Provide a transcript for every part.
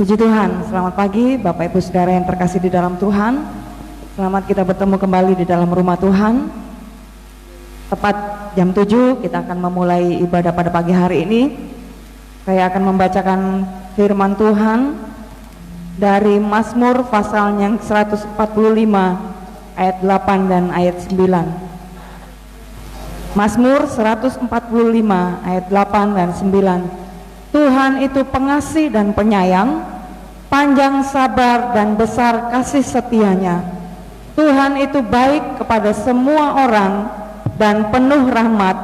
Puji Tuhan, selamat pagi Bapak Ibu Saudara yang terkasih di dalam Tuhan. Selamat kita bertemu kembali di dalam rumah Tuhan. Tepat jam 7 kita akan memulai ibadah pada pagi hari ini. Saya akan membacakan firman Tuhan dari Mazmur pasal yang 145 ayat 8 dan ayat 9. Mazmur 145 ayat 8 dan 9. Tuhan itu pengasih dan penyayang, panjang sabar dan besar kasih setianya. Tuhan itu baik kepada semua orang dan penuh rahmat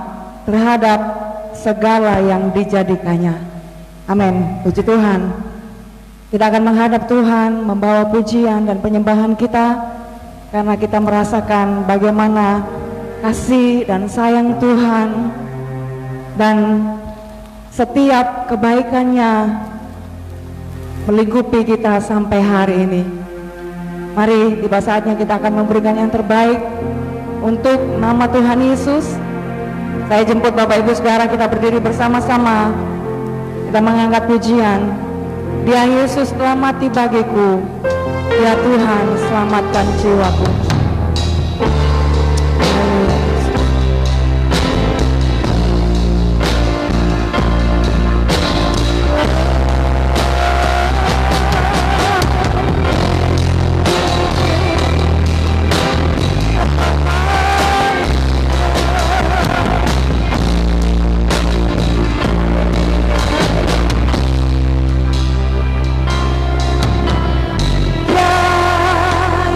terhadap segala yang dijadikannya. Amin. Puji Tuhan. Kita akan menghadap Tuhan, membawa pujian dan penyembahan kita, karena kita merasakan bagaimana kasih dan sayang Tuhan dan setiap kebaikannya melingkupi kita sampai hari ini. Mari, tiba saatnya kita akan memberikan yang terbaik untuk nama Tuhan Yesus. Saya jemput Bapak Ibu Saudara, kita berdiri bersama-sama. Kita mengangkat pujian. Dia Yesus telah mati bagiku, ya Tuhan selamatkan jiwaku.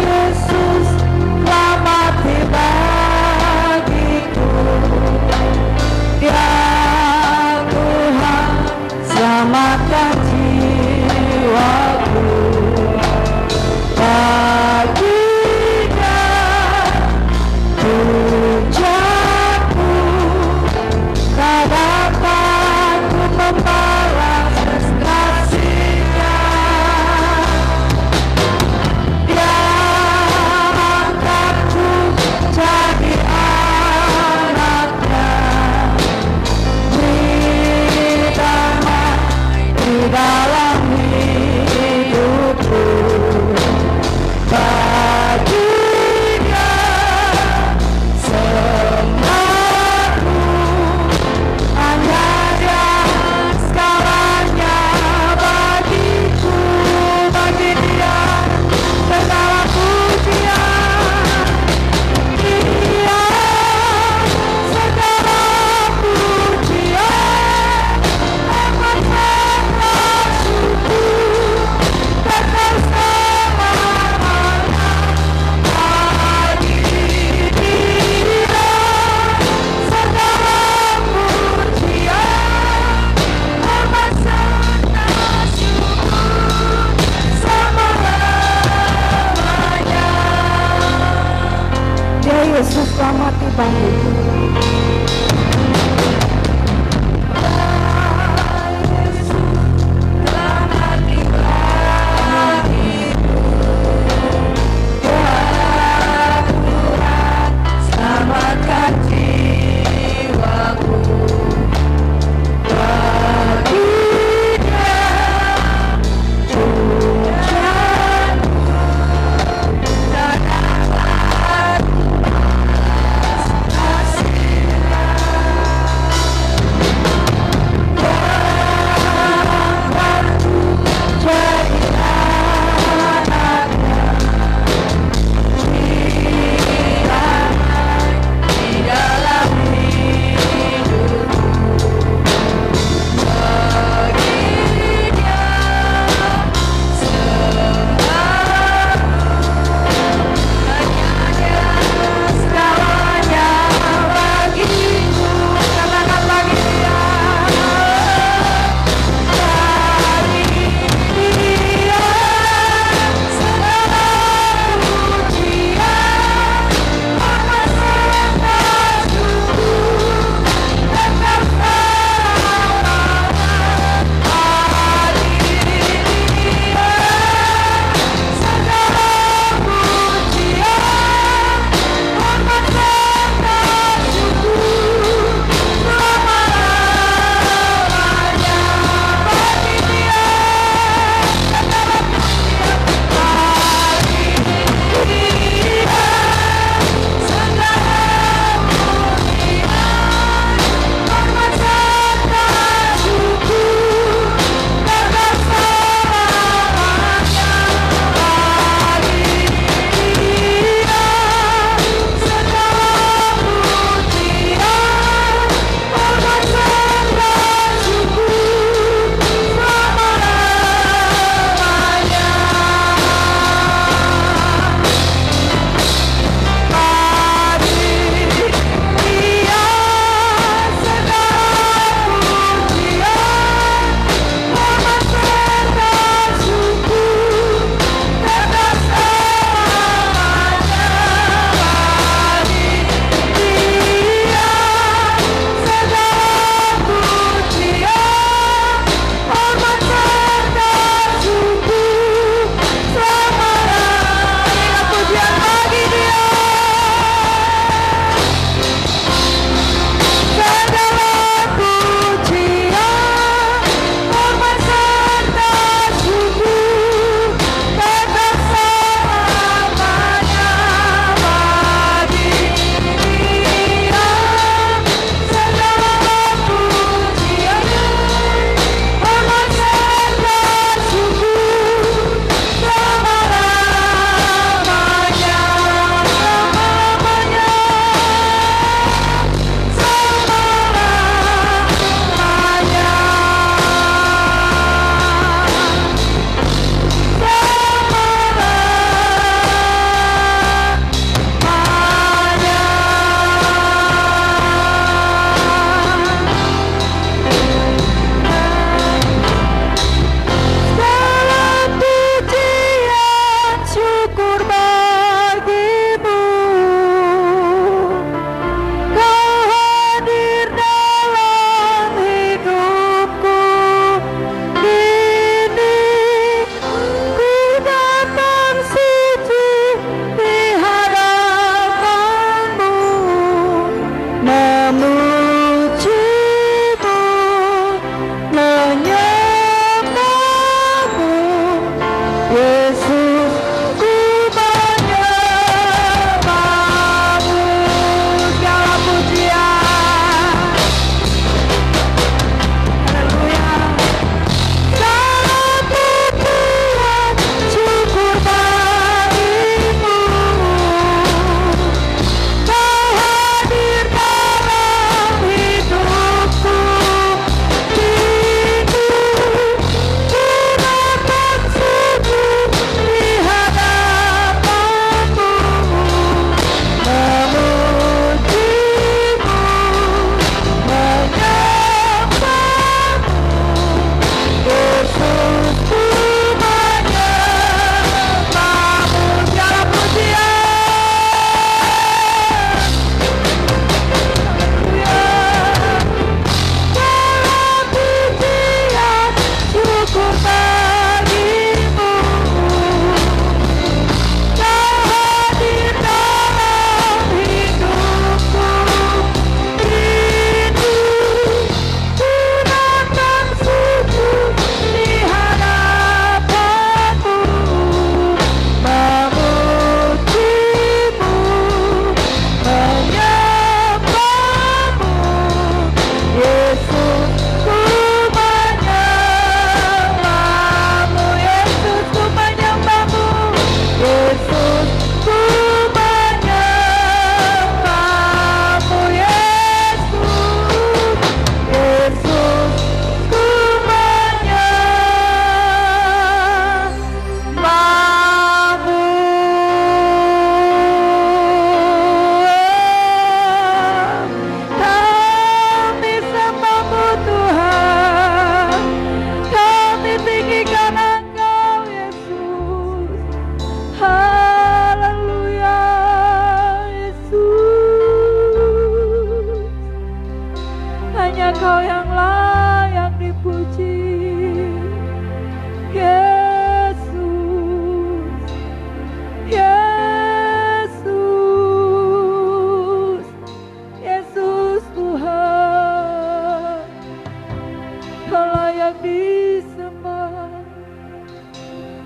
Yesus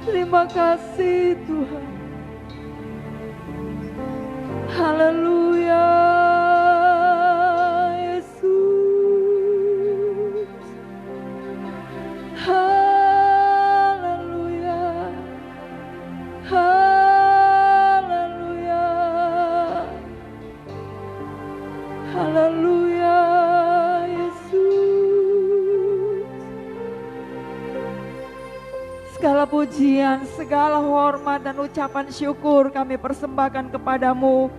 Terima kasih Tuhan. Haleluya Yesus. Haleluya. Haleluya. Haleluya Yesus. Segala pujian, segala hormat dan ucapan syukur kami persembahkan kepadamu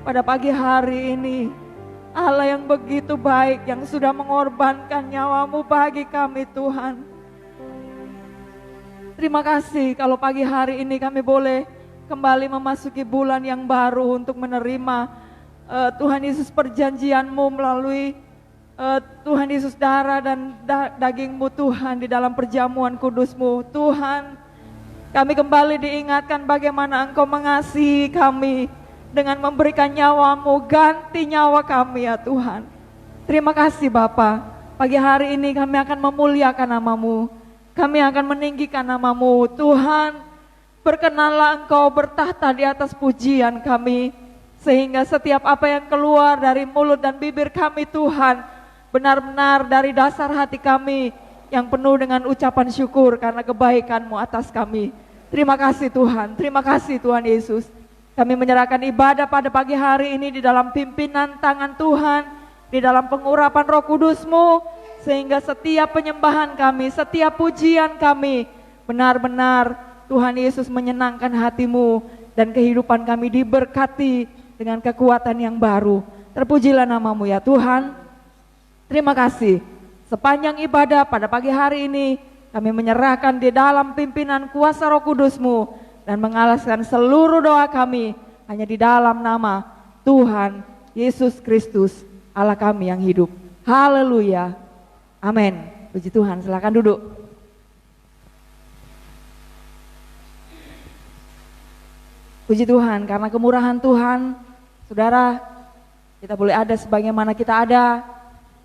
pada pagi hari ini. Allah yang begitu baik, yang sudah mengorbankan nyawamu bagi kami Tuhan. Terima kasih kalau pagi hari ini kami boleh kembali memasuki bulan yang baru untuk menerima Tuhan Yesus perjanjianmu melalui Tuhan Yesus darah dan dagingmu Tuhan di dalam perjamuan kudusmu. Tuhan, kami kembali diingatkan bagaimana Engkau mengasihi kami dengan memberikan nyawamu, ganti nyawa kami ya Tuhan. Terima kasih Bapa. Pagi hari ini kami akan memuliakan namamu, kami akan meninggikan namamu. Tuhan, berkenanlah Engkau bertahta di atas pujian kami, sehingga setiap apa yang keluar dari mulut dan bibir kami Tuhan, benar-benar dari dasar hati kami yang penuh dengan ucapan syukur karena kebaikan-Mu atas kami. Terima kasih Tuhan, terima kasih Tuhan Yesus. Kami menyerahkan ibadah pada pagi hari ini di dalam pimpinan tangan Tuhan, di dalam pengurapan Roh Kudus-Mu, sehingga setiap penyembahan kami, setiap pujian kami, benar-benar Tuhan Yesus menyenangkan hati-Mu, dan kehidupan kami diberkati dengan kekuatan yang baru. Terpujilah namamu ya Tuhan. Terima kasih. Sepanjang ibadah pada pagi hari ini, kami menyerahkan di dalam pimpinan kuasa Roh Kudus-Mu, dan mengalaskan seluruh doa kami hanya di dalam nama Tuhan Yesus Kristus, Allah kami yang hidup. Haleluya. Amin. Puji Tuhan, silakan duduk. Puji Tuhan, karena kemurahan Tuhan, saudara, kita boleh ada sebagaimana kita ada,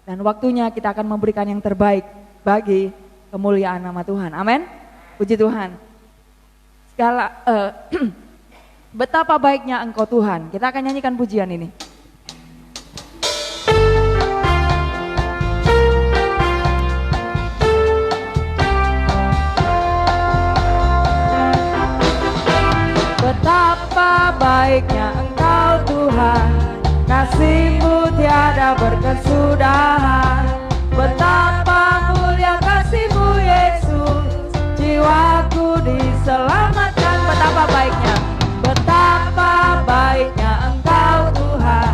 dan waktunya kita akan memberikan yang terbaik bagi kemuliaan nama Tuhan. Amin. Puji Tuhan. Betapa baiknya Engkau Tuhan. Kita akan nyanyikan pujian ini. Betapa baiknya Engkau Tuhan, kasih-Mu tiada berkesudahan. Betapa mulia kasih-Mu Yesus, jiwaku diselamatkan. Betapa baiknya, betapa baiknya Engkau Tuhan,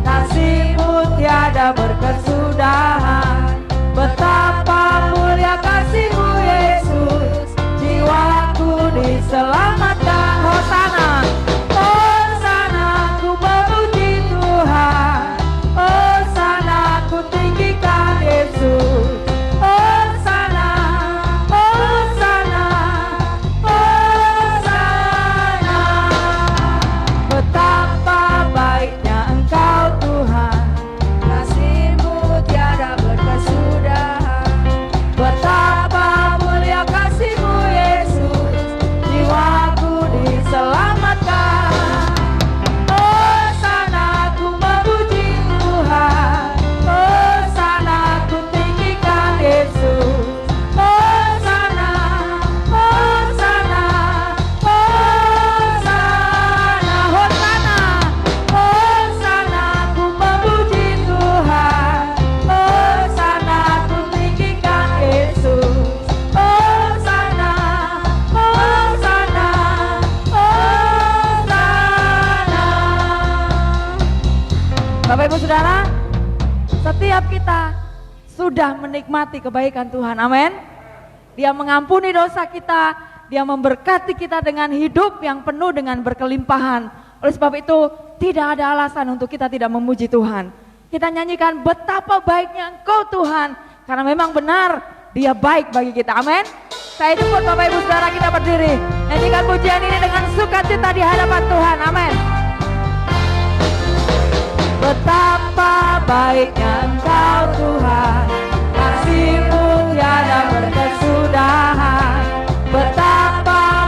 kasih-Mu tiada berkesudahan. Betapa mulia kasih-Mu Yesus, jiwaku diselamatkan. Hosana, Hosana, ku memuji Tuhan. Hosana, ku tinggikan Yesus. Bapak Ibu Saudara, setiap kita sudah menikmati kebaikan Tuhan, amin. Dia mengampuni dosa kita, Dia memberkati kita dengan hidup yang penuh dengan berkelimpahan. Oleh sebab itu, tidak ada alasan untuk kita tidak memuji Tuhan. Kita nyanyikan betapa baiknya Engkau Tuhan, karena memang benar Dia baik bagi kita, amin. Saya jemput Bapak Ibu Saudara, kita berdiri, nyanyikan pujian ini dengan sukacita di hadapan Tuhan, amin. Betapa baiknya Engkau Tuhan, kasih-Mu tiada berkesudahan. Betapa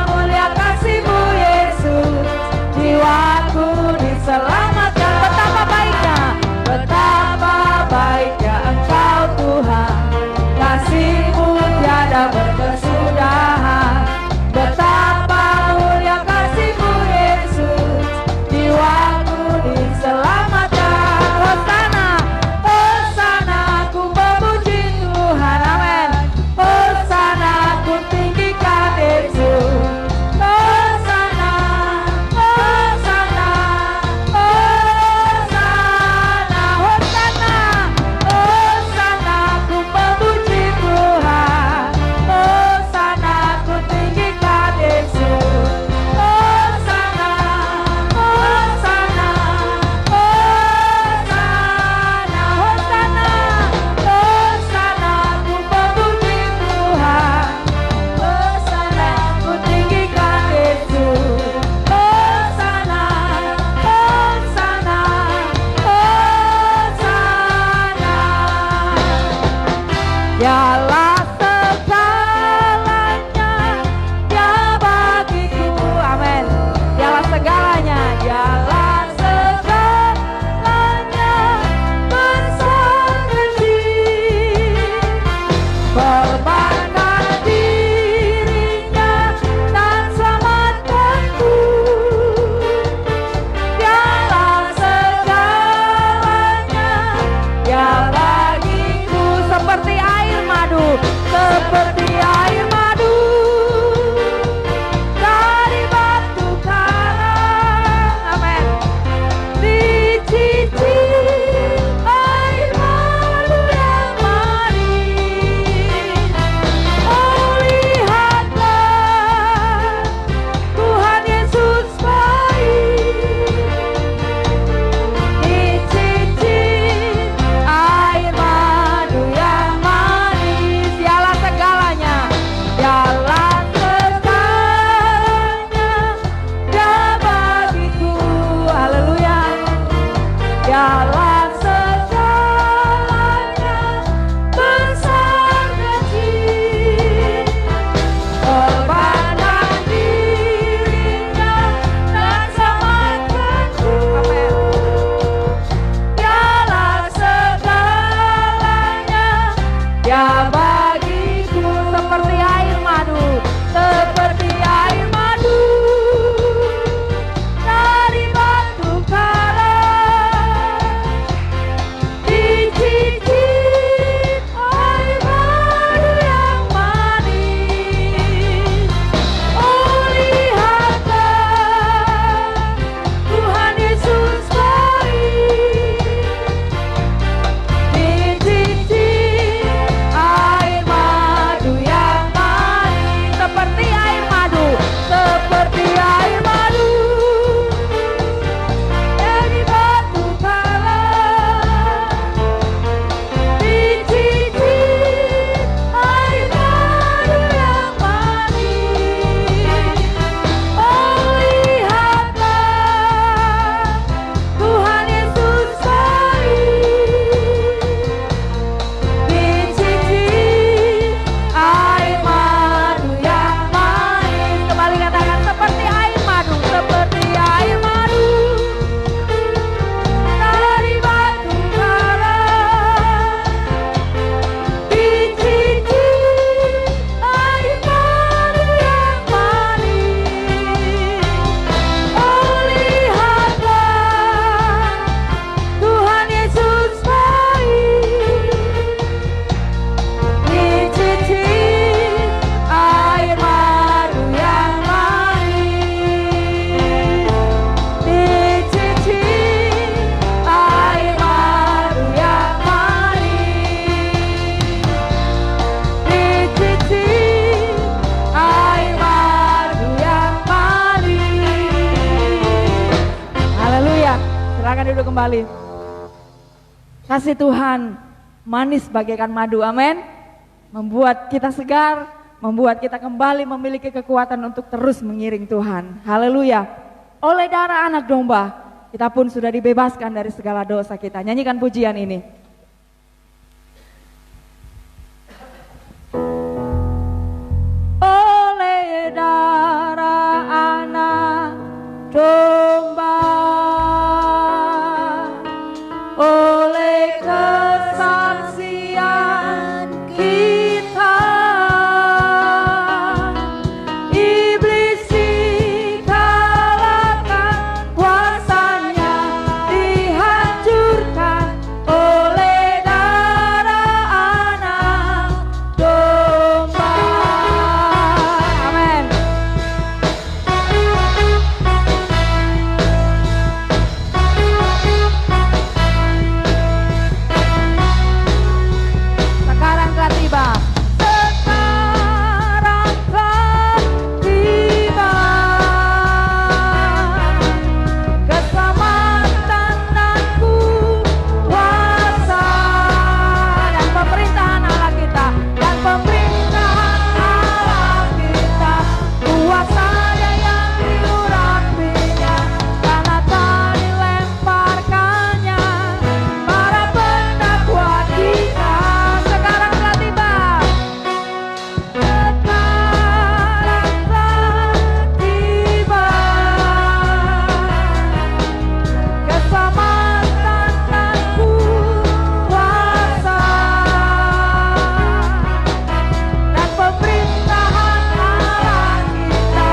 Silakan duduk kembali. Kasih Tuhan manis bagaikan madu, amin. Membuat kita segar, membuat kita kembali memiliki kekuatan untuk terus mengiring Tuhan. Haleluya. Oleh darah anak domba, kita pun sudah dibebaskan dari segala dosa kita. Nyanyikan pujian ini. Oleh darah anak domba, oleh kesaksian kita, iblis dikalahkan, kuasanya dihancurkan oleh darah anak domba. Amin. Sekarang telah tiba. Sekarang telah tiba. Keselamatan dan kuasa dan pemerintahan Allah kita, dan pemerintahan Allah kita, kuasanya yang diurapinya, karena tak dilemparkannya para pendakwa kita. Sekarang telah tiba. Sekarang telah tiba. Keselamatan dan kuasa dan pemerintahan Allah kita,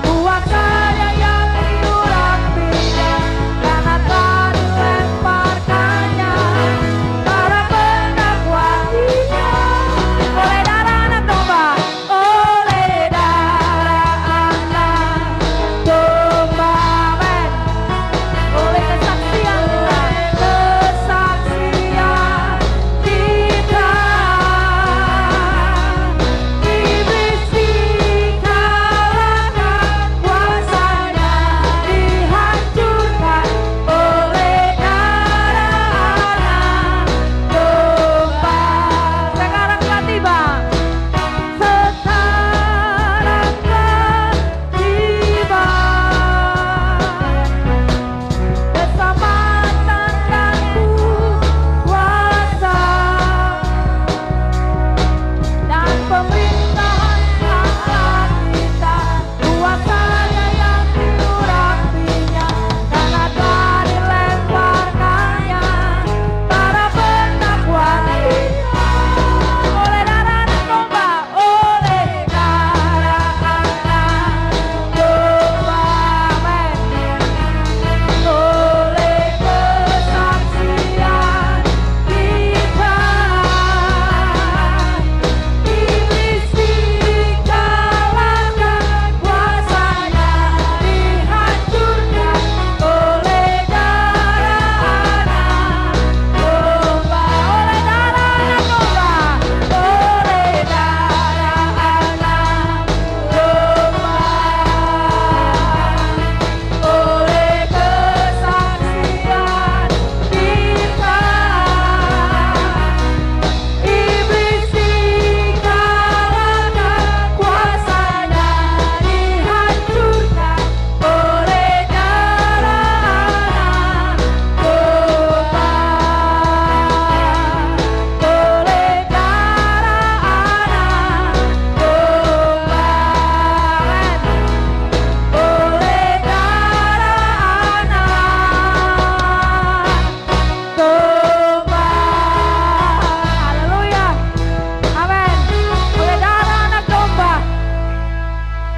kuasanya yang diurapinya, karena tak dilemparkannya para pendakwa kita. Oleh darah anak domba, oleh darah anak domba, amin. Oleh kesaksian kita, iblis dikalahkan, kuasanya dihancurkan oleh darah anak domba. Sekarang telah tiba. Sekarang telah tiba. Keselamatan dan kuasa dan pemerintahan Allah kita, kuasanya yang diurapinya, karena tak dilemparkannya para pendakwa kita. Oleh darah anak domba, oleh darah anak domba, amin. Oleh kesaksian kita, iblis dikalahkan, kuasanya dihancurkan oleh darah anak domba. Oleh darah anak domba, oleh darah anak domba, oleh kesaksian kita, iblis dikalahkan, kuasanya dihancurkan oleh darah anak domba. Oleh darah anak domba, oleh darah anak domba. Haleluya, amin. Oleh darah anak domba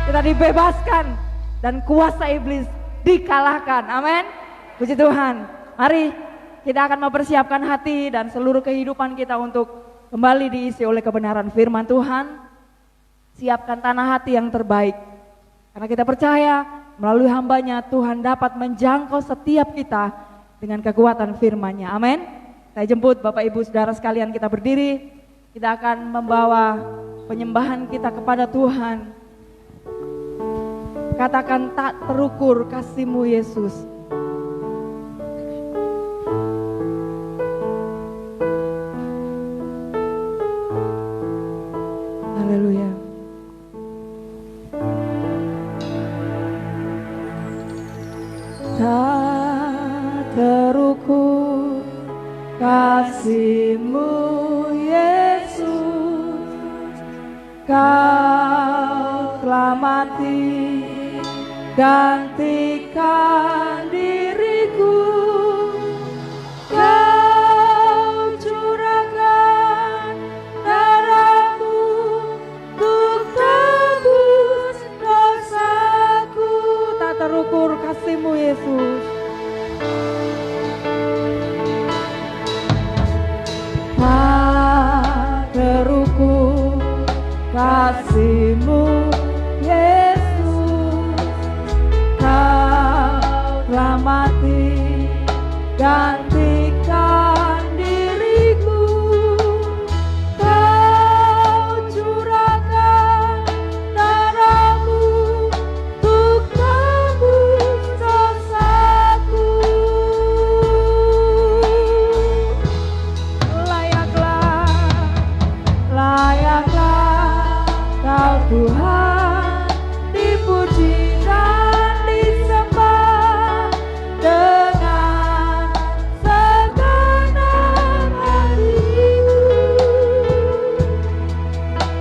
kita dibebaskan dan kuasa iblis dikalahkan, amin. Puji Tuhan. Mari kita akan mempersiapkan hati dan seluruh kehidupan kita untuk kembali diisi oleh kebenaran firman Tuhan. Siapkan tanah hati yang terbaik, karena kita percaya melalui hambanya Tuhan dapat menjangkau setiap kita dengan kekuatan firman-Nya, amin. Saya jemput Bapak Ibu Saudara sekalian, kita berdiri. Kita akan membawa penyembahan kita kepada Tuhan. Katakan, tak terukur kasih-Mu Yesus. kasih-Mu Yesus, Kau telah mati gantikan diriku, Kau curahkan darah-Mu untuk tebus dosaku. Tak terukur kasih-Mu Yesus, tak terukur kasih-Mu Yesus, Kau telah mati gantikan diriku, Kau curahkan darah-Mu untuk tebus dosaku. Layaklah Kau Tuhan dipuji dan disembah dengan segenap hatiku.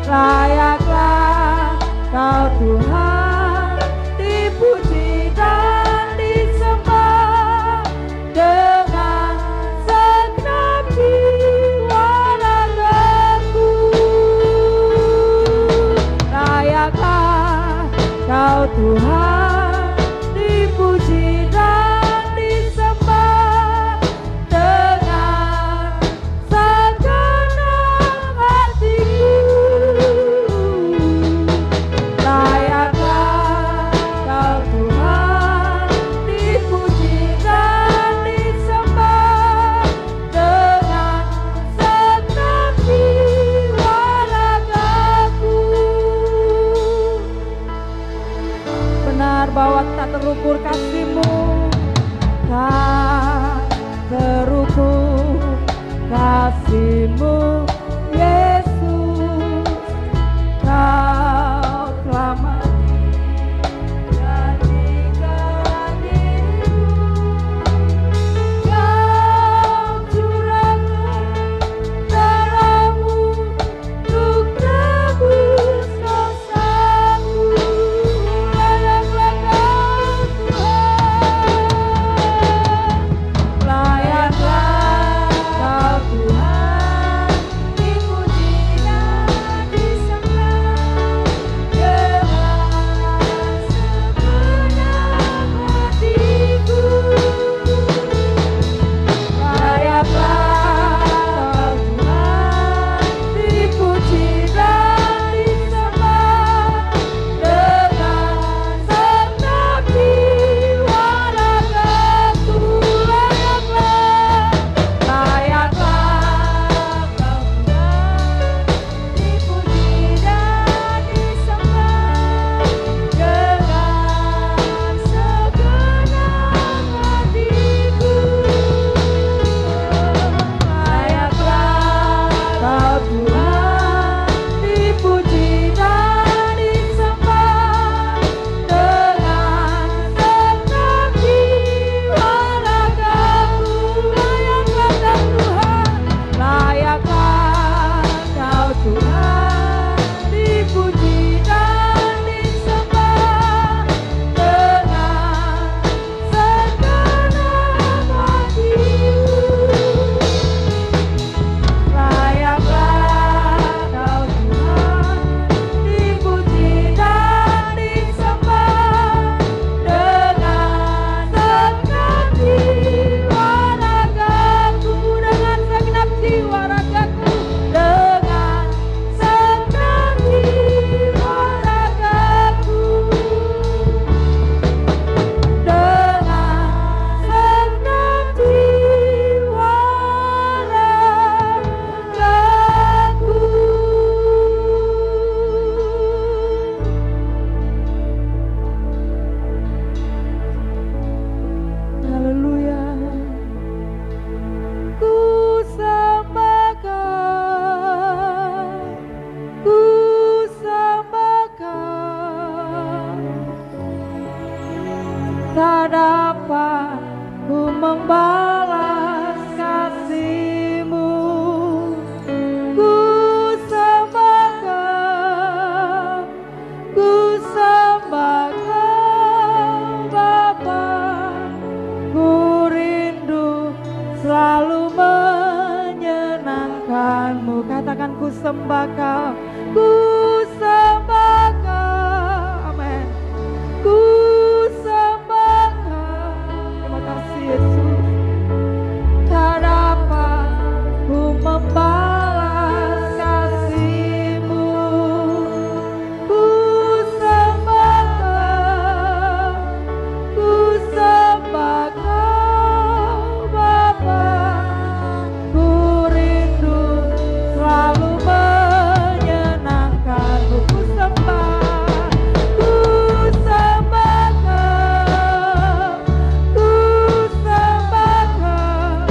Layaklah Kau Tuhan dipuji dan disembah dengan segenap jiwa ragaku. Layaklah Kau Tuhan dipuji dan disembah dengan segenap hatiku. Layaklah Kau Tuhan dipuji dan disembah dengan segenap jiwa ragaku. Benar bahwa tak terukur kasih-Mu, tak terukur kasih-Mu Yesus, Kau telah mati gantikan diriku, Kau curahkan darah-Mu untuk tebus dosaku. Layaklah Kau Tuhan, layaklah Kau Tuhan dipuji dan disembah dengan segenap hatiku. Layaklah Kau Tuhan dipuji dan disembah dengan segenap jiwa ragaku. Layaklah Kau Tuhan dipuji dan disembah dengan segenap hatiku. Layaklah Kau Tuhan dipuji dan disembah dengan segenap jiwa ragaku. Layaklah Kau Tuhan dipuji dan disembah dengan segenap hatiku. Layaklah Kau Tuhan dipuji dan disembah dengan segenap jiwa ragaku, dengan segenap jiwa ragaku, dengan segenap jiwa ragaku, dengan segenap jiwa ragaku. Haleluya. Ku sembah Kau, ku sembah Kau, tak dapat ku membalas kasih-Mu ku sembah Kau, ku sembah Kau. Amin. Ku sembah Kau. Terima kasih Yesus. Tak dapat ku membalas kasih-Mu. Ku sembah Kau, ku sembah Kau Bapa. Ku rindu selalu menyenangkan-Mu. Ku sembah, ku sembah Kau, ku sembah Kau.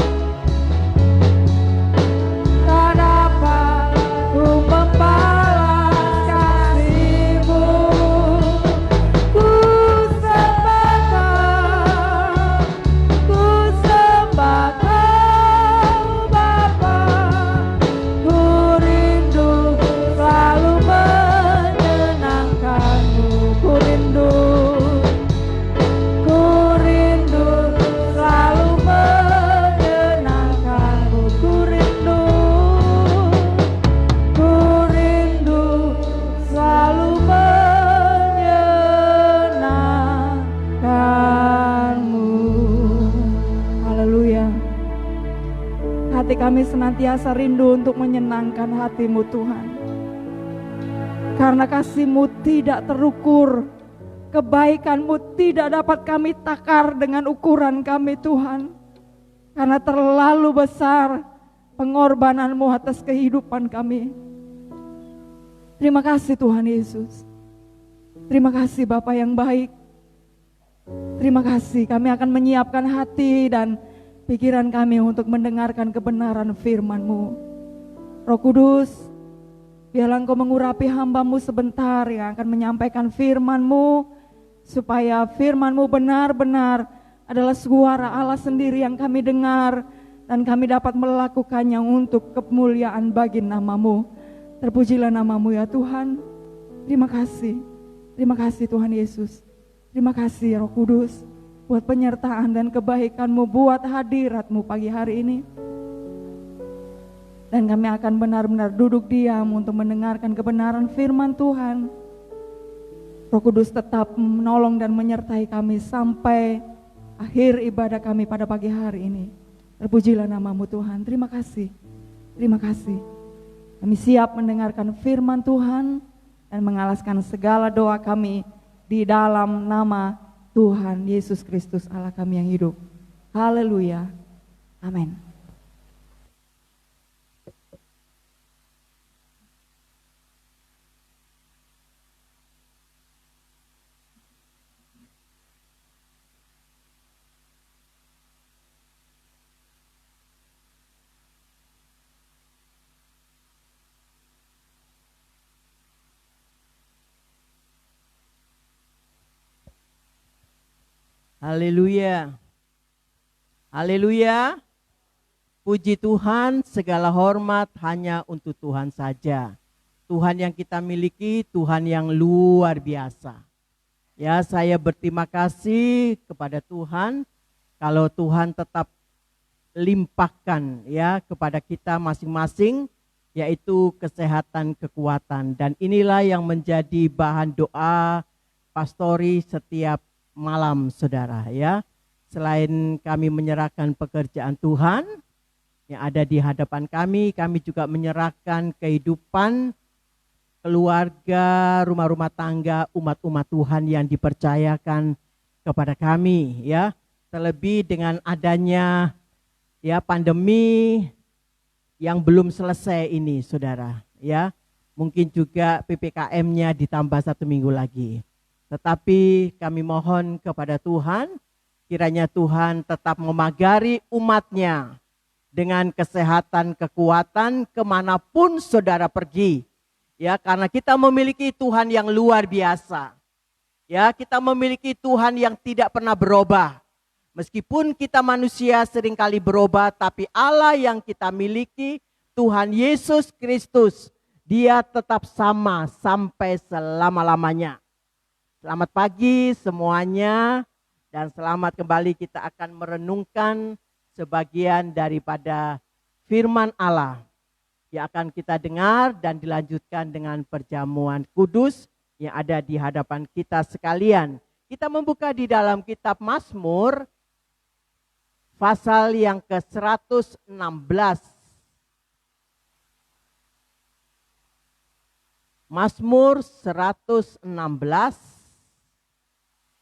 Tak dapat ku membalas kasih-Mu. Ku sembah Kau, ku sembah Kau Bapa. Ku rindu selalu menyenangkan-Mu. Ku rindu selalu menyenangkan-Mu. Ku rindu selalu menyenangkan-Mu. Haleluya. Hati kami senantiasa rindu untuk menyenangkan hati-Mu Tuhan. Karena kasih-Mu tidak terukur, kebaikan-Mu tidak dapat kami takar dengan ukuran kami Tuhan. Karena terlalu besar pengorbanan-Mu atas kehidupan kami. Terima kasih Tuhan Yesus. Terima kasih Bapa yang baik. Terima kasih, kami akan menyiapkan hati dan pikiran kami untuk mendengarkan kebenaran firman-Mu. Roh Kudus, biarlah Engkau mengurapi hamba-Mu sebentar yang akan menyampaikan firman-Mu, supaya firman-Mu benar-benar adalah suara Allah sendiri yang kami dengar, dan kami dapat melakukannya untuk kemuliaan bagi nama-Mu. Terpujilah nama-Mu ya Tuhan. Terima kasih Tuhan Yesus. Terima kasih Roh Kudus buat penyertaan dan kebaikan-Mu, buat hadirat-Mu pagi hari ini. Dan kami akan benar-benar duduk diam untuk mendengarkan kebenaran firman Tuhan. Roh Kudus tetap menolong dan menyertai kami sampai akhir ibadah kami pada pagi hari ini. Terpujilah nama-Mu Tuhan. Terima kasih. Kami siap mendengarkan firman Tuhan dan mengalaskan segala doa kami di dalam nama Tuhan Yesus Kristus Allah kami yang hidup. Haleluya. Amin. Haleluya. Haleluya. Puji Tuhan, segala hormat hanya untuk Tuhan saja. Tuhan yang kita miliki, Tuhan yang luar biasa. Ya, saya berterima kasih kepada Tuhan kalau Tuhan tetap limpahkan ya kepada kita masing-masing, yaitu kesehatan, kekuatan. Dan inilah yang menjadi bahan doa pastori setiap malam saudara ya. Selain kami menyerahkan pekerjaan Tuhan yang ada di hadapan kami juga menyerahkan kehidupan keluarga, rumah-rumah tangga, umat-umat Tuhan yang dipercayakan kepada kami ya. Terlebih dengan adanya ya pandemi yang belum selesai ini saudara ya. Mungkin juga PPKM-nya ditambah 1 minggu lagi. Tetapi kami mohon kepada Tuhan, kiranya Tuhan tetap memagari umatnya dengan kesehatan, kekuatan kemanapun saudara pergi. Ya, karena kita memiliki Tuhan yang luar biasa. Ya, kita memiliki Tuhan yang tidak pernah berubah. Meskipun kita manusia seringkali berubah, tapi Allah yang kita miliki, Tuhan Yesus Kristus, Dia tetap sama sampai selama-lamanya. Selamat pagi semuanya dan selamat kembali, kita akan merenungkan sebagian daripada firman Allah yang akan kita dengar dan dilanjutkan dengan perjamuan kudus yang ada di hadapan kita sekalian. Kita membuka di dalam kitab Mazmur pasal yang ke-116. Mazmur 116,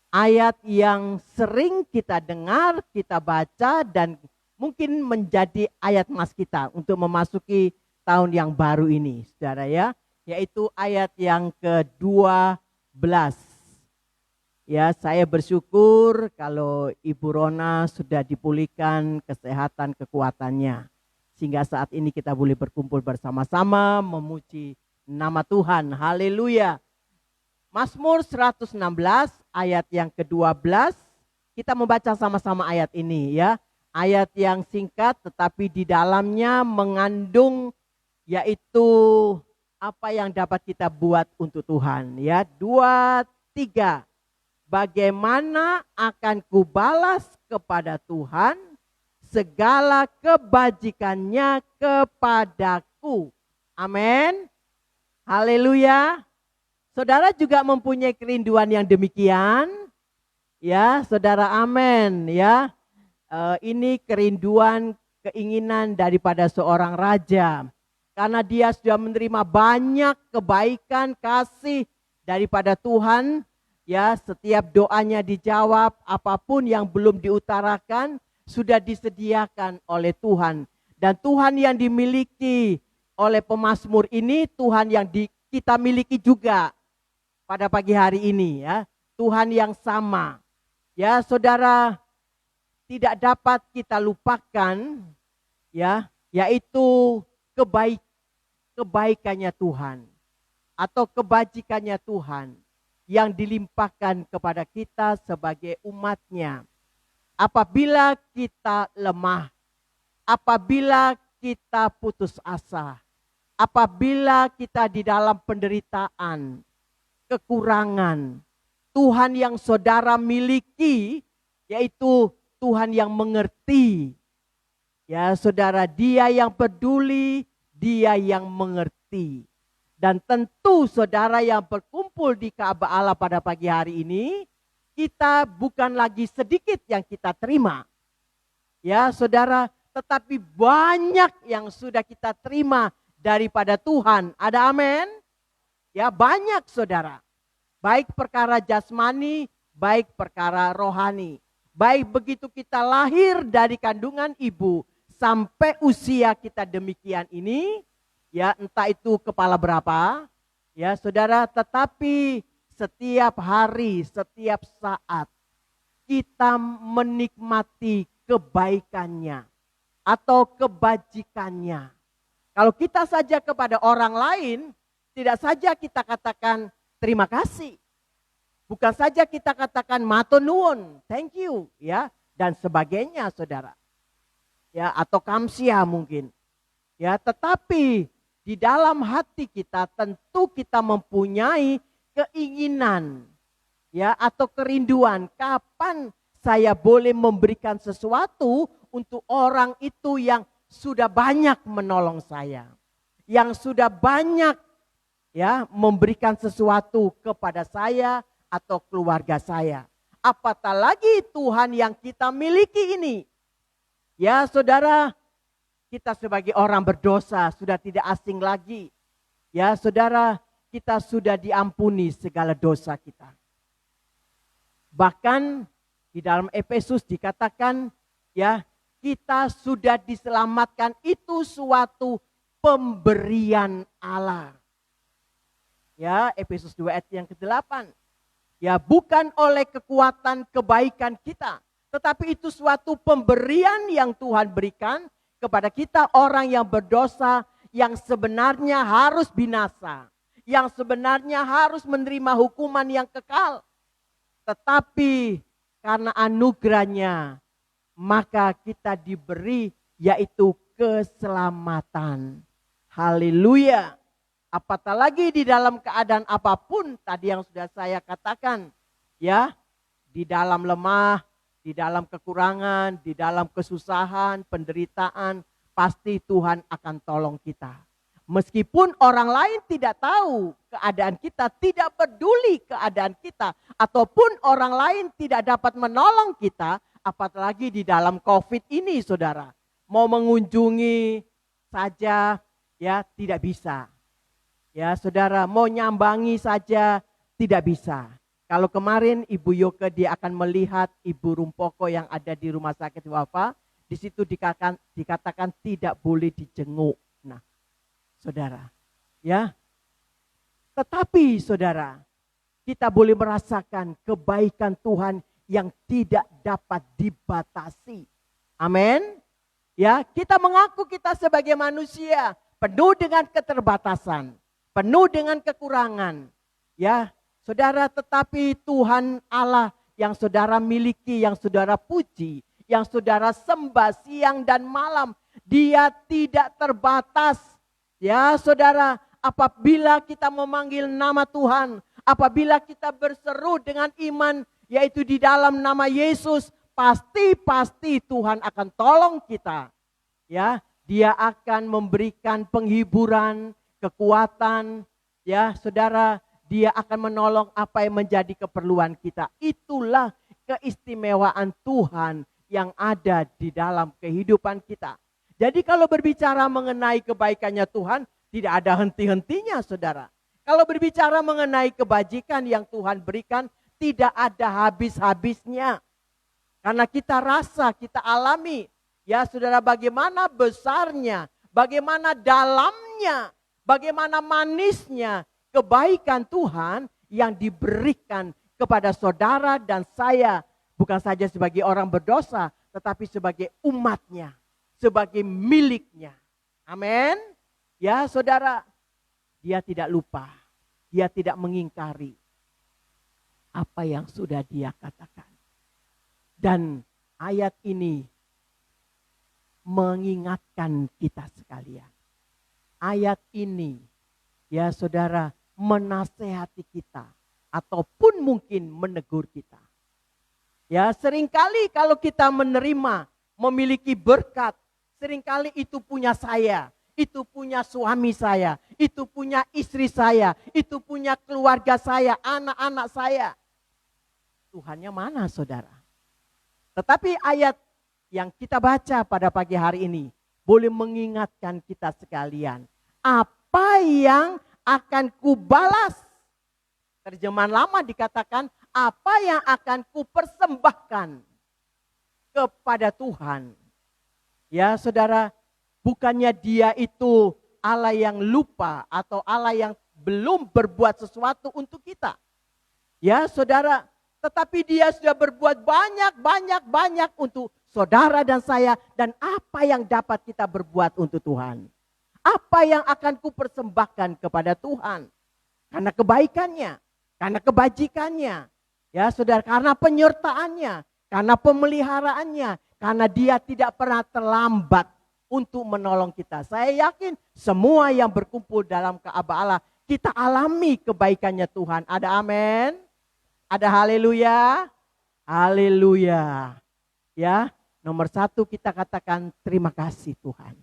ayat yang sering kita dengar, kita baca, dan mungkin menjadi ayat emas kita untuk memasuki tahun yang baru ini, saudara ya, yaitu ayat yang ke-12. Ya, saya bersyukur kalau Ibu Rona sudah dipulihkan kesehatan kekuatannya, sehingga saat ini kita boleh berkumpul bersama-sama memuji nama Tuhan. Haleluya. Mazmur 116 ayat yang ke-12. Kita membaca sama-sama ayat ini ya. Ayat yang singkat tetapi di dalamnya mengandung yaitu apa yang dapat kita buat untuk Tuhan ya. 2, 3. Bagaimana akan kubalas kepada Tuhan segala kebajikannya kepadaku. Amin. Haleluya. Saudara juga mempunyai kerinduan yang demikian? Ya, saudara, amin ya. Ini kerinduan, keinginan daripada seorang raja. Karena dia sudah menerima banyak kebaikan, kasih daripada Tuhan. Ya, setiap doanya dijawab, apapun yang belum diutarakan sudah disediakan oleh Tuhan. Dan Tuhan yang dimiliki oleh pemazmur ini, Tuhan yang kita miliki juga pada pagi hari ini ya. Tuhan yang sama. Ya, saudara, tidak dapat kita lupakan ya, yaitu kebaikannya Tuhan atau kebajikannya Tuhan yang dilimpahkan kepada kita sebagai umatnya. Apabila kita lemah, apabila kita putus asa, apabila kita di dalam penderitaan, kekurangan, Tuhan yang saudara miliki, yaitu Tuhan yang mengerti. Ya saudara, Dia yang peduli, Dia yang mengerti. Dan tentu saudara yang berkumpul di Ka'bah Allah pada pagi hari ini, kita bukan lagi sedikit yang kita terima. Ya saudara, tetapi banyak yang sudah kita terima daripada Tuhan. Ada amin? Ya, banyak saudara. Baik perkara jasmani, baik perkara rohani. Baik begitu kita lahir dari kandungan ibu sampai usia kita demikian ini, ya entah itu kepala berapa, ya saudara, tetapi setiap hari, setiap saat kita menikmati kebaikannya atau kebajikannya. Kalau kita saja kepada orang lain, tidak saja kita katakan terima kasih. Bukan saja kita katakan matur nuwun, thank you, ya, dan sebagainya, saudara. Ya, atau kamsia mungkin. Ya, tetapi di dalam hati kita tentu kita mempunyai keinginan, ya, atau kerinduan kapan saya boleh memberikan sesuatu untuk orang itu yang sudah banyak menolong saya, yang sudah banyak ya memberikan sesuatu kepada saya atau keluarga saya. Apatah lagi Tuhan yang kita miliki ini. Ya saudara, kita sebagai orang berdosa sudah tidak asing lagi. Ya saudara, kita sudah diampuni segala dosa kita. Bahkan di dalam Efesus dikatakan ya, kita sudah diselamatkan, itu suatu pemberian Allah. Ya, Efesus 2 ayat yang ke-8. Ya, bukan oleh kekuatan kebaikan kita, tetapi itu suatu pemberian yang Tuhan berikan kepada kita orang yang berdosa, yang sebenarnya harus binasa, yang sebenarnya harus menerima hukuman yang kekal. Tetapi karena anugerahnya, maka kita diberi yaitu keselamatan. Haleluya. Apatah lagi di dalam keadaan apapun tadi yang sudah saya katakan. Ya, di dalam lemah, di dalam kekurangan, di dalam kesusahan, penderitaan, pasti Tuhan akan tolong kita. Meskipun orang lain tidak tahu keadaan kita, tidak peduli keadaan kita, ataupun orang lain tidak dapat menolong kita, apalagi di dalam COVID ini, saudara. Mau mengunjungi saja, ya tidak bisa. Ya saudara, mau nyambangi saja tidak bisa. Kalau kemarin Ibu Yoke dia akan melihat Ibu Rumpoko yang ada di rumah sakit wafa, di situ dikatakan tidak boleh dijenguk. Nah, saudara, ya. Tetapi saudara, kita boleh merasakan kebaikan Tuhan yang tidak dapat dibatasi. Amin. Ya, kita mengaku kita sebagai manusia penuh dengan keterbatasan, penuh dengan kekurangan. Ya, saudara, tetapi Tuhan Allah yang saudara miliki, yang saudara puji, yang saudara sembah siang dan malam, Dia tidak terbatas. Ya, saudara, apabila kita memanggil nama Tuhan, apabila kita berseru dengan iman, yaitu di dalam nama Yesus, pasti Tuhan akan tolong kita. Ya, Dia akan memberikan penghiburan, kekuatan, ya, saudara, Dia akan menolong apa yang menjadi keperluan kita. Itulah keistimewaan Tuhan yang ada di dalam kehidupan kita. Jadi kalau berbicara mengenai kebaikannya Tuhan, tidak ada henti-hentinya, saudara. Kalau berbicara mengenai kebajikan yang Tuhan berikan, tidak ada habis-habisnya. Karena kita rasa, kita alami, ya saudara, bagaimana besarnya, bagaimana dalamnya, bagaimana manisnya kebaikan Tuhan yang diberikan kepada saudara dan saya. Bukan saja sebagai orang berdosa, tetapi sebagai umatnya, sebagai miliknya. Amin. Ya saudara, Dia tidak lupa, Dia tidak mengingkari apa yang sudah Dia katakan. Dan ayat ini mengingatkan kita sekalian. Ayat ini, ya saudara, menasehati kita ataupun mungkin menegur kita. Ya, seringkali kalau kita menerima, memiliki berkat, seringkali itu punya saya, itu punya suami saya, itu punya istri saya, itu punya keluarga saya, anak-anak saya. Tuhannya mana, saudara? Tetapi ayat yang kita baca pada pagi hari ini boleh mengingatkan kita sekalian. Apa yang akan kubalas? Terjemahan lama dikatakan, apa yang akan kupersembahkan kepada Tuhan. Ya saudara, bukannya Dia itu Allah yang lupa atau Allah yang belum berbuat sesuatu untuk kita. Ya saudara, tetapi Dia sudah berbuat banyak untuk saudara dan saya. Dan apa yang dapat kita berbuat untuk Tuhan? Apa yang akan kupersembahkan kepada Tuhan? Karena kebaikannya, karena kebajikannya. Ya saudara, karena penyertaannya, karena pemeliharaannya, karena Dia tidak pernah terlambat untuk menolong kita. Saya yakin semua yang berkumpul dalam Ka'bah Allah, kita alami kebaikannya Tuhan. Ada amin? Ada haleluya? Haleluya. Ya, nomor satu kita katakan terima kasih Tuhan.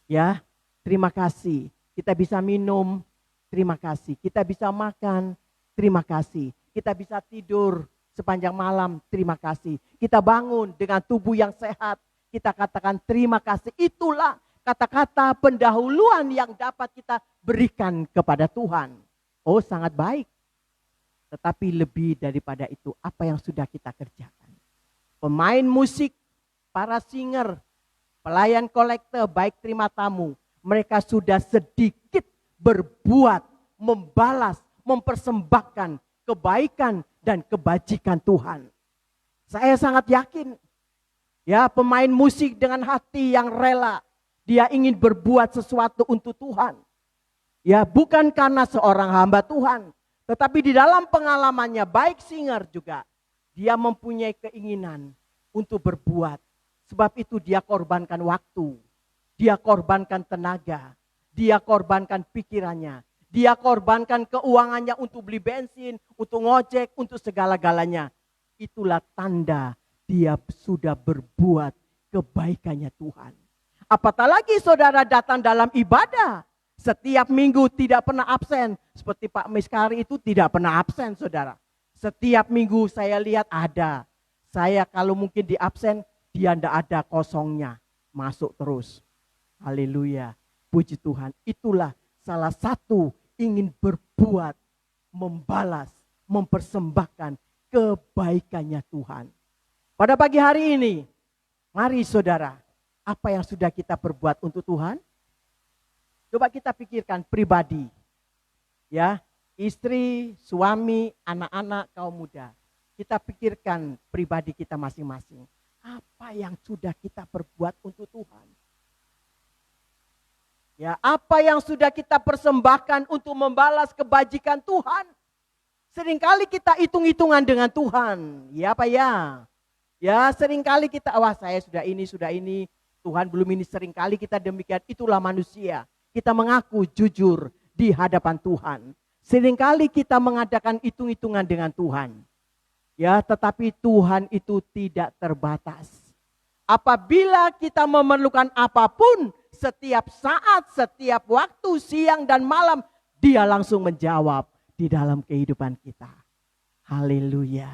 Ya, terima kasih. Kita bisa minum, terima kasih. Kita bisa makan, terima kasih. Kita bisa tidur sepanjang malam, terima kasih. Kita bangun dengan tubuh yang sehat, kita katakan terima kasih. Itulah kata-kata pendahuluan yang dapat kita berikan kepada Tuhan. Oh, sangat baik. Tetapi lebih daripada itu, apa yang sudah kita kerjakan. Pemain musik, para singer, pelayan kolektor, baik terima tamu, mereka sudah sedikit berbuat, membalas, mempersembahkan kebaikan dan kebajikan Tuhan. Saya sangat yakin, ya, pemain musik dengan hati yang rela, dia ingin berbuat sesuatu untuk Tuhan. Ya, bukan karena seorang hamba Tuhan, tetapi di dalam pengalamannya, baik singer juga, dia mempunyai keinginan untuk berbuat. Sebab itu dia korbankan waktu, dia korbankan tenaga, dia korbankan pikirannya. Dia korbankan keuangannya untuk beli bensin, untuk ngojek, untuk segala-galanya. Itulah tanda dia sudah berbuat kebaikannya Tuhan. Apatah lagi saudara datang dalam ibadah. Setiap minggu tidak pernah absen. Seperti Pak Miskari itu tidak pernah absen, saudara. Setiap minggu saya lihat ada. Saya kalau mungkin di absen, dia tidak ada kosongnya. Masuk terus. Haleluya. Puji Tuhan. Itulah salah satu ingin berbuat, membalas, mempersembahkan kebaikannya Tuhan. Pada pagi hari ini, mari saudara, apa yang sudah kita perbuat untuk Tuhan? Coba kita pikirkan pribadi. Ya, istri, suami, anak-anak, kaum muda. Kita pikirkan pribadi kita masing-masing. Apa yang sudah kita perbuat untuk Tuhan? Ya, apa yang sudah kita persembahkan untuk membalas kebajikan Tuhan? Seringkali kita hitung-hitungan dengan Tuhan. Ya apa ya? Ya seringkali kita, wah saya sudah ini, Tuhan belum ini. Seringkali kita demikian, itulah manusia. Kita mengaku jujur di hadapan Tuhan. Seringkali kita mengadakan hitung-hitungan dengan Tuhan. Ya, tetapi Tuhan itu tidak terbatas. Apabila kita memerlukan apapun, setiap saat, setiap waktu, siang dan malam, Dia langsung menjawab di dalam kehidupan kita. Haleluya.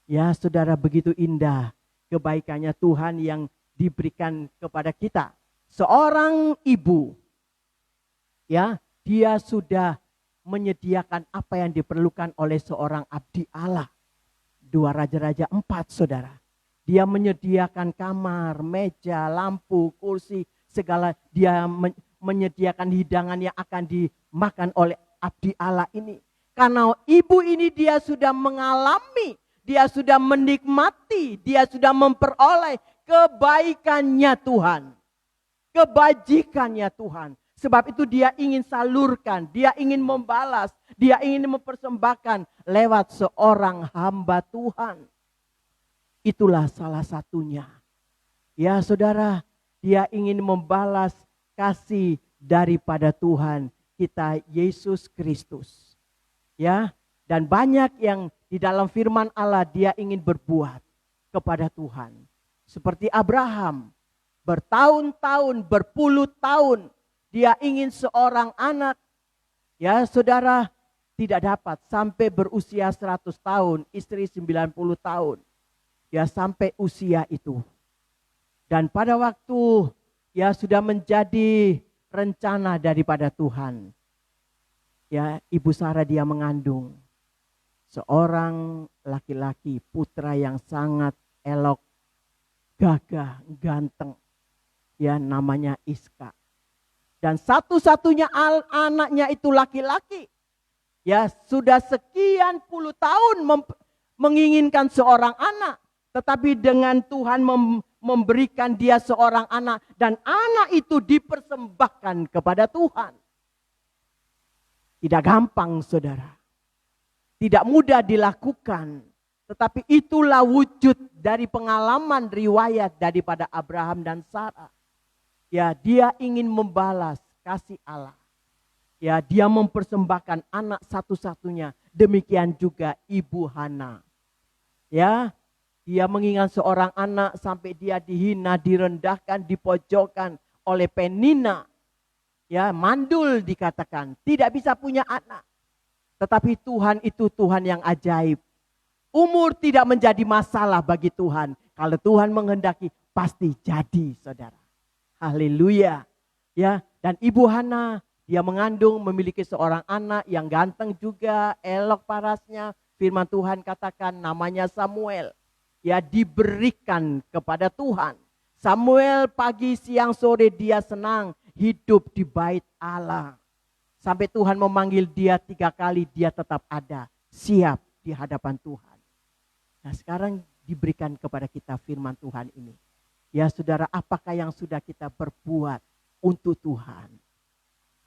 Ya, saudara, begitu indah kebaikannya Tuhan yang diberikan kepada kita. Seorang ibu, ya, dia sudah menyediakan apa yang diperlukan oleh seorang abdi Allah. 2 Raja-Raja 4, saudara. Dia menyediakan kamar, meja, lampu, kursi, segala. Dia menyediakan hidangan yang akan dimakan oleh abdi Allah ini. Karena ibu ini dia sudah mengalami, dia sudah menikmati, dia sudah memperoleh kebaikannya Tuhan. Kebajikannya Tuhan. Sebab itu dia ingin salurkan, dia ingin membalas, dia ingin mempersembahkan lewat seorang hamba Tuhan. Itulah salah satunya. Ya saudara, dia ingin membalas kasih daripada Tuhan kita Yesus Kristus. Ya, dan banyak yang di dalam firman Allah dia ingin berbuat kepada Tuhan. Seperti Abraham, bertahun-tahun, berpuluh tahun, dia ingin seorang anak. Ya saudara, tidak dapat sampai berusia 100 tahun, istri 90 tahun. Ya sampai usia itu. Dan pada waktu ya sudah menjadi rencana daripada Tuhan. Ya, Ibu Sarah dia mengandung seorang laki-laki, putra yang sangat elok, gagah, ganteng. Ya, namanya Iska. Dan satu-satunya anaknya itu laki-laki. Ya, sudah sekian puluh tahun menginginkan seorang anak. Tetapi dengan Tuhan memberikan dia seorang anak. Dan anak itu dipersembahkan kepada Tuhan. Tidak gampang saudara. Tidak mudah dilakukan. Tetapi itulah wujud dari pengalaman riwayat daripada Abraham dan Sarah. Ya, dia ingin membalas kasih Allah. Ya, dia mempersembahkan anak satu-satunya. Demikian juga Ibu Hana. Ya, dia mengingat seorang anak sampai dia dihina, direndahkan, dipojokkan oleh Penina. Ya, mandul dikatakan, tidak bisa punya anak. Tetapi Tuhan itu Tuhan yang ajaib. Umur tidak menjadi masalah bagi Tuhan. Kalau Tuhan menghendaki, pasti jadi, saudara. Haleluya. Ya, dan Ibu Hana, dia mengandung, memiliki seorang anak yang ganteng juga, elok parasnya. Firman Tuhan katakan namanya Samuel. Ya, diberikan kepada Tuhan. Samuel pagi, siang, sore dia senang hidup di bait Allah. Sampai Tuhan memanggil dia 3 kali, dia tetap ada, siap di hadapan Tuhan. Nah, sekarang diberikan kepada kita firman Tuhan ini. Ya saudara, apakah yang sudah kita berbuat untuk Tuhan?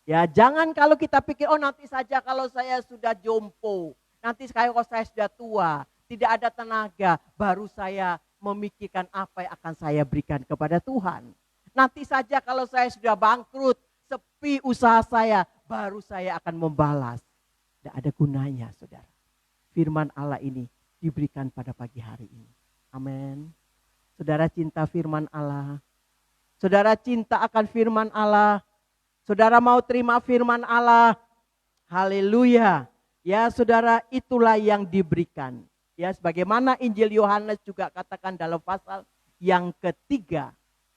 Ya, jangan kalau kita pikir, oh nanti saja kalau saya sudah jompo, nanti kalau saya sudah tua, tidak ada tenaga, baru saya memikirkan apa yang akan saya berikan kepada Tuhan. Nanti saja kalau saya sudah bangkrut, sepi usaha saya, baru saya akan membalas. Tidak ada gunanya saudara. Firman Allah ini diberikan pada pagi hari ini. Amin. Saudara cinta firman Allah. Saudara cinta akan firman Allah. Saudara mau terima firman Allah? Haleluya. Ya saudara, itulah yang diberikan. Ya sebagaimana Injil Yohanes juga katakan dalam pasal yang ketiga.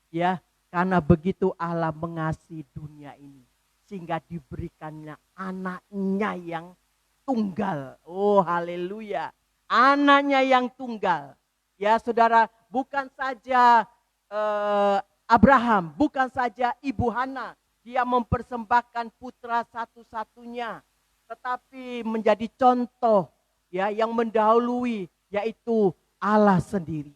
Ya, karena begitu Allah mengasihi dunia ini, sehingga diberikannya anaknya yang tunggal. Oh haleluya. Anaknya yang tunggal. Ya saudara, bukan saja Abraham, bukan saja Ibu Hana, dia mempersembahkan putra satu-satunya, tetapi menjadi contoh ya yang mendahului, yaitu Allah sendiri.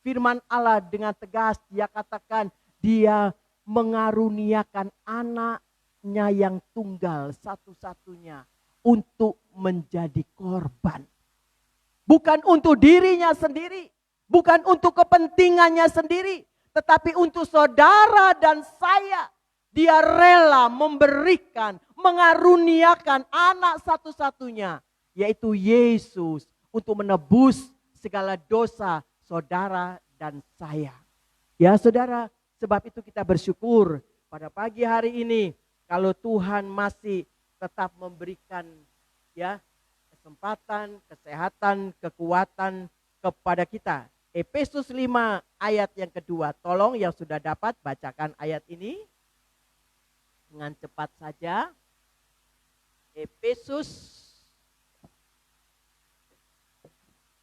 Firman Allah dengan tegas dia katakan, dia mengaruniakan anaknya yang tunggal satu-satunya untuk menjadi korban. Bukan untuk dirinya sendiri, bukan untuk kepentingannya sendiri, tetapi untuk saudara dan saya. Dia rela memberikan, mengaruniakan anak satu-satunya, yaitu Yesus, untuk menebus segala dosa saudara dan saya. Ya saudara, sebab itu kita bersyukur pada pagi hari ini kalau Tuhan masih tetap memberikan ya kesempatan, kesehatan, kekuatan kepada kita. Efesus 5 ayat yang kedua. Tolong yang sudah dapat bacakan ayat ini dengan cepat saja. Efesus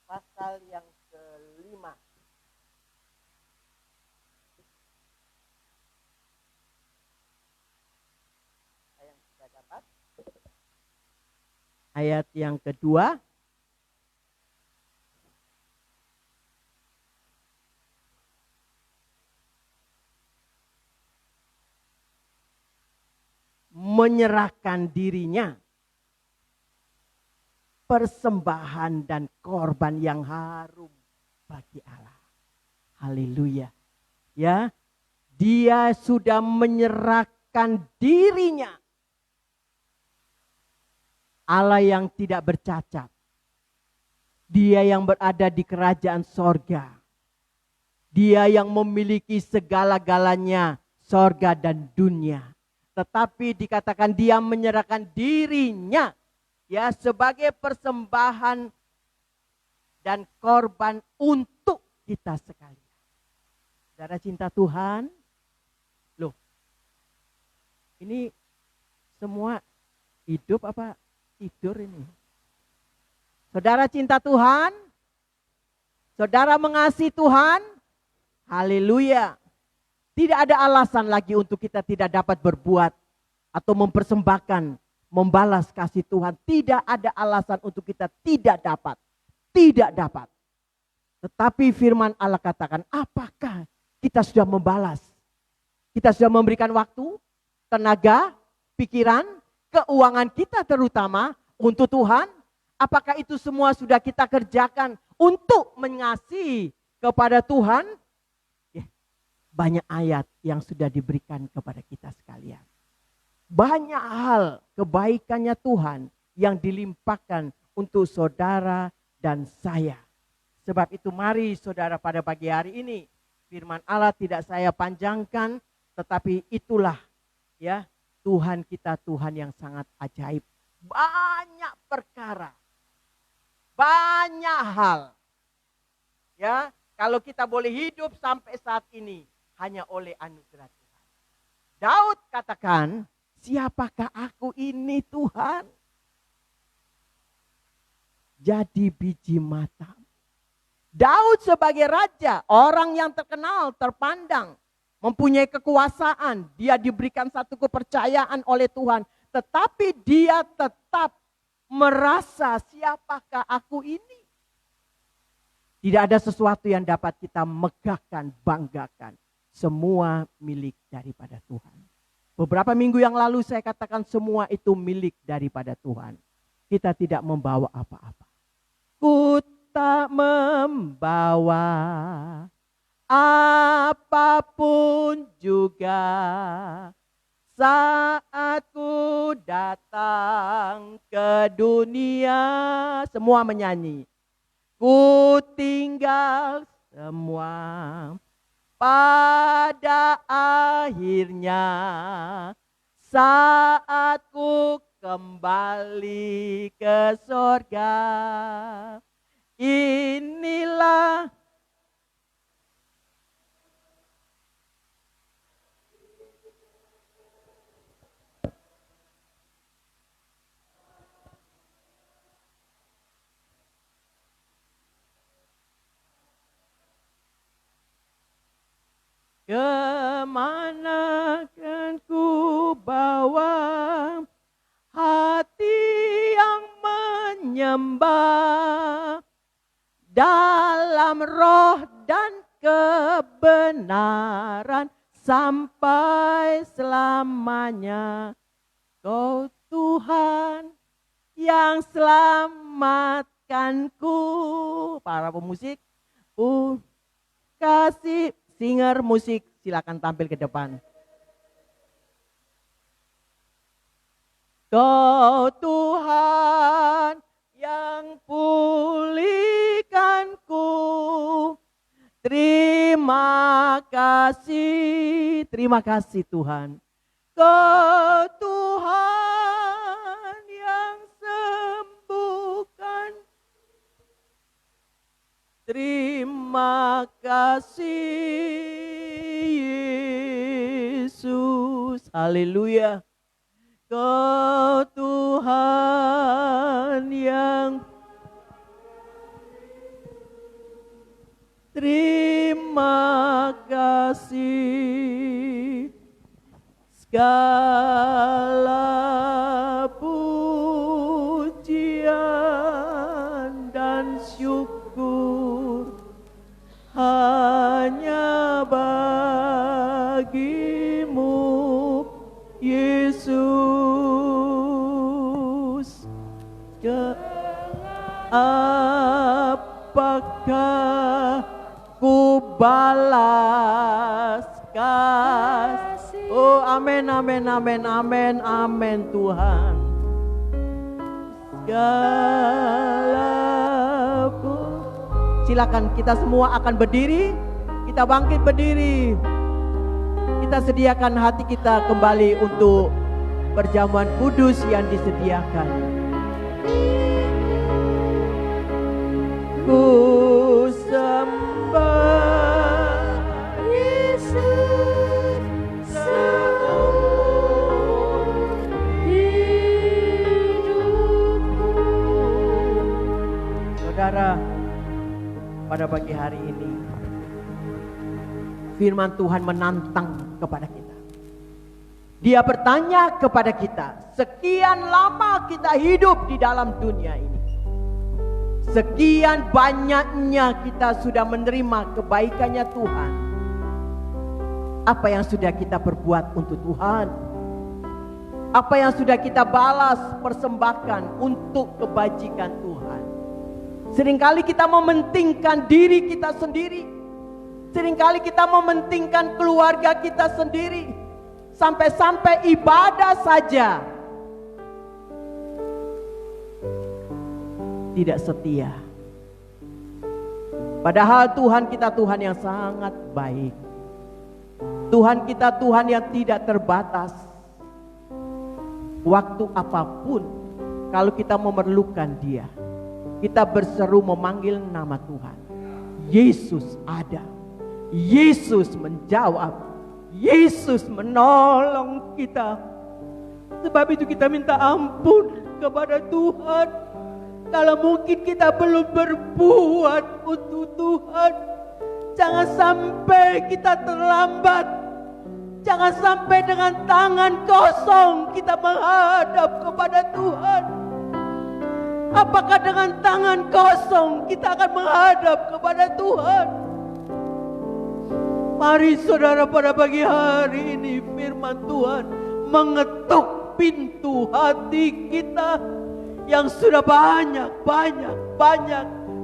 pasal yang kelima. Yang sudah dapat. Ayat yang kedua. Menyerahkan dirinya, persembahan dan korban yang harum bagi Allah. Haleluya. Ya, dia sudah menyerahkan dirinya. Allah yang tidak bercacat. Dia yang berada di kerajaan sorga. Dia yang memiliki segala-galanya, sorga dan dunia. Tetapi dikatakan dia menyerahkan dirinya ya sebagai persembahan dan korban untuk kita sekalian. Saudara cinta Tuhan, loh, ini semua hidup apa tidur ini? Saudara cinta Tuhan, saudara mengasihi Tuhan, haleluya. Tidak ada alasan lagi untuk kita tidak dapat berbuat atau mempersembahkan, membalas kasih Tuhan. Tidak ada alasan untuk kita tidak dapat. Tidak dapat. Tetapi firman Allah katakan, apakah kita sudah membalas? Kita sudah memberikan waktu, tenaga, pikiran, keuangan kita terutama untuk Tuhan? Apakah itu semua sudah kita kerjakan untuk mengasihi kepada Tuhan? Banyak ayat yang sudah diberikan kepada kita sekalian. Banyak hal kebaikannya Tuhan yang dilimpahkan untuk saudara dan saya. Sebab itu mari saudara pada pagi hari ini, firman Allah tidak saya panjangkan, tetapi itulah ya Tuhan kita, Tuhan yang sangat ajaib. Banyak perkara, banyak hal. Ya, kalau kita boleh hidup sampai saat ini hanya oleh anugerah Tuhan. Daud katakan, siapakah aku ini Tuhan? Jadi biji mata. Daud sebagai raja, orang yang terkenal, terpandang, mempunyai kekuasaan, dia diberikan satu kepercayaan oleh Tuhan, tetapi dia tetap merasa siapakah aku ini? Tidak ada sesuatu yang dapat kita megahkan, banggakan. Semua milik daripada Tuhan. Beberapa minggu yang lalu saya katakan semua itu milik daripada Tuhan. Kita tidak membawa apa-apa. Ku tak membawa apapun juga saat ku datang ke dunia. Semua menyanyi. Ku tinggal semua. Pada akhirnya saat ku kembali ke sorga. Inilah kemana kan ku bawa hati yang menyembah dalam roh dan kebenaran sampai selamanya. Kau Tuhan yang selamatkanku. Para pemusik, kasih singer musik, silakan tampil ke depan. Kau Tuhan yang pulihkanku. Terima kasih Tuhan. Kau Tuhan yang sembuhkan. Terima kasih Yesus. Haleluya. Kau Tuhan yang terima kasih. Segala pujian dan syukur hanya bagimu Yesus. Apakah ku balas kasih? Oh amin, amin, amin, amin, amin Tuhan. Silakan kita semua akan berdiri. Kita bangkit berdiri. Kita sediakan hati kita kembali untuk perjamuan kudus yang disediakan. Ku sembah Yesus seumur hidupku. Saudara, pada pagi hari ini firman Tuhan menantang kepada kita. Dia bertanya kepada kita, sekian lama kita hidup di dalam dunia ini. Sekian banyaknya kita sudah menerima kebaikannya Tuhan. Apa yang sudah kita perbuat untuk Tuhan? Apa yang sudah kita balas, persembahkan untuk kebajikan Tuhan? Seringkali kita mementingkan diri kita sendiri. Seringkali kita mementingkan keluarga kita sendiri. Sampai-sampai ibadah saja tidak setia. Padahal Tuhan kita Tuhan yang sangat baik. Tuhan kita Tuhan yang tidak terbatas. Waktu apapun kalau kita memerlukan Dia, kita berseru memanggil nama Tuhan. Yesus ada. Yesus menjawab. Yesus menolong kita. Sebab itu kita minta ampun kepada Tuhan. Kalau mungkin kita belum berbuat untuk Tuhan, jangan sampai kita terlambat. Jangan sampai dengan tangan kosong kita menghadap kepada Tuhan. Apakah dengan tangan kosong kita akan menghadap kepada Tuhan? Mari saudara, pada pagi hari ini firman Tuhan mengetuk pintu hati kita yang sudah banyak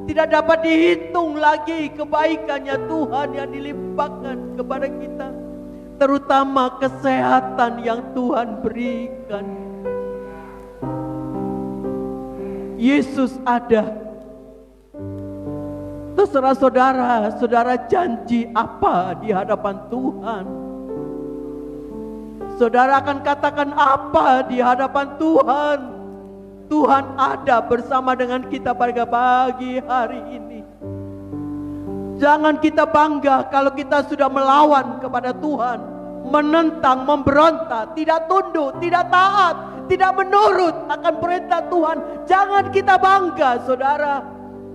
tidak dapat dihitung lagi kebaikannya Tuhan yang dilimpahkan kepada kita, terutama kesehatan yang Tuhan berikan. Yesus ada. Terserah saudara janji apa di hadapan Tuhan. Saudara akan katakan apa di hadapan Tuhan? Tuhan ada bersama dengan kita pada pagi hari ini. Jangan kita bangga kalau kita sudah melawan kepada Tuhan, menentang, memberontak, tidak tunduk, tidak taat, tidak menurut akan perintah Tuhan. Jangan kita bangga, saudara.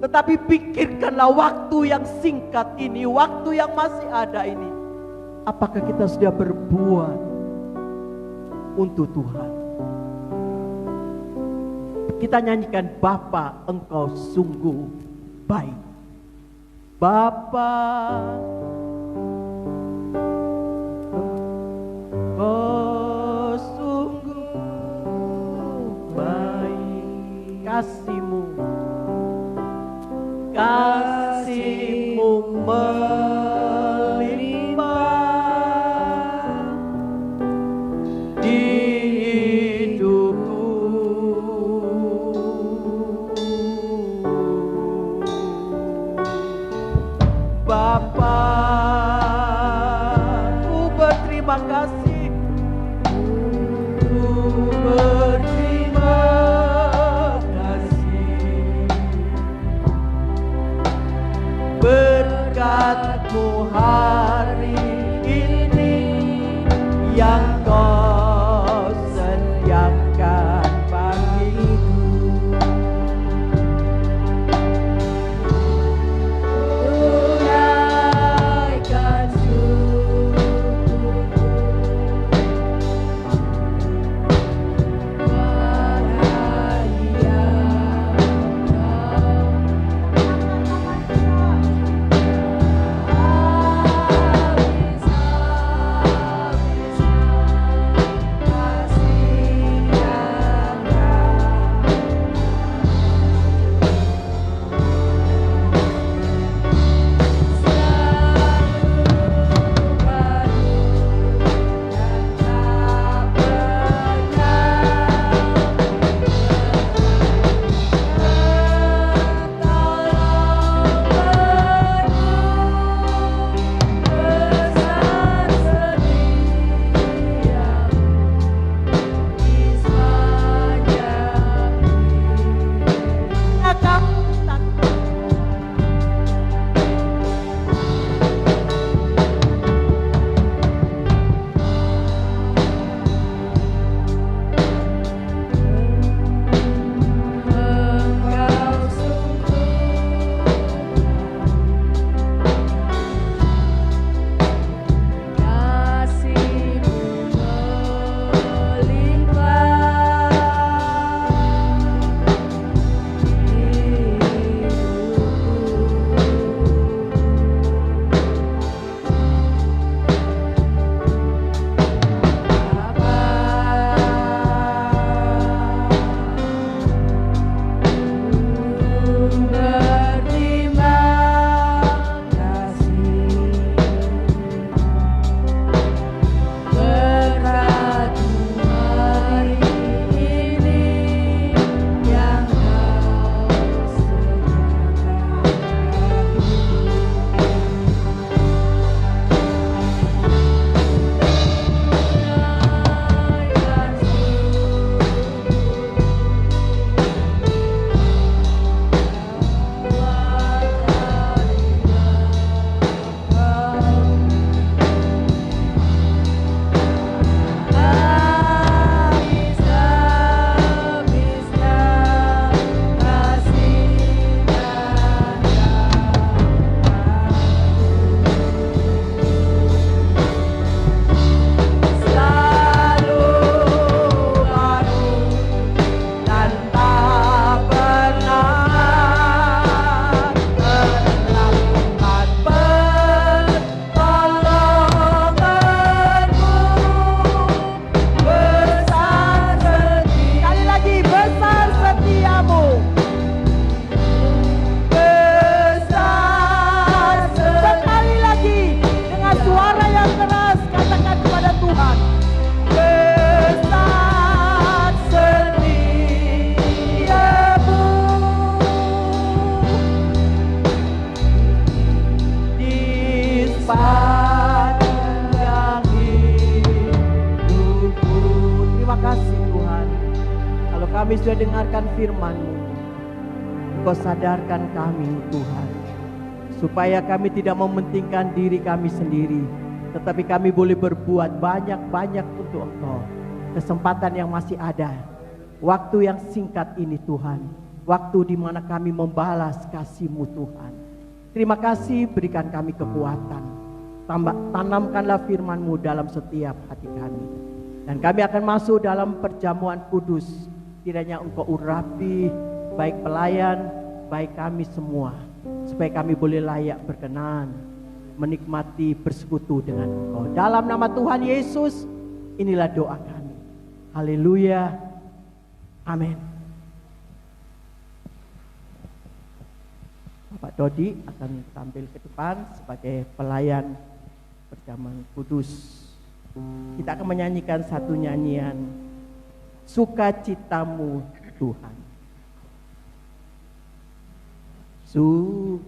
Tetapi pikirkanlah waktu yang singkat ini, waktu yang masih ada ini. Apakah kita sudah berbuat untuk Tuhan? Kita nyanyikan, Bapa, Engkau sungguh baik. Bapa, Engkau sungguh baik. Kasih-Mu melimpah di hidupku. Bapa, ku berterima kasih, ku berterima kasih. Berkat-Mu hari ini yang Kau sediakan bagiku. Tunaikan syukurku pada Dia Kau. kami sudah dengarkan firman-Mu. Engkau sadarkan kami Tuhan, supaya kami tidak mementingkan diri kami sendiri, tetapi kami boleh berbuat banyak-banyak untuk Engkau. Kesempatan yang masih ada, waktu yang singkat ini Tuhan, waktu di mana kami membalas kasih-Mu Tuhan. Terima kasih, berikan kami kekuatan. Tanamkanlah firman-Mu dalam setiap hati kami. Dan kami akan masuk dalam perjamuan kudus. Kiranya Engkau urapi baik pelayan, baik kami semua, supaya kami boleh layak berkenan menikmati bersekutu dengan Engkau. Dalam nama Tuhan Yesus, inilah doa kami. Haleluya. Amin. Bapak Dodi akan tampil ke depan sebagai pelayan perjamuan kudus. Kita akan menyanyikan satu nyanyian, Sukacitamu Tuhan. Sukacitamu.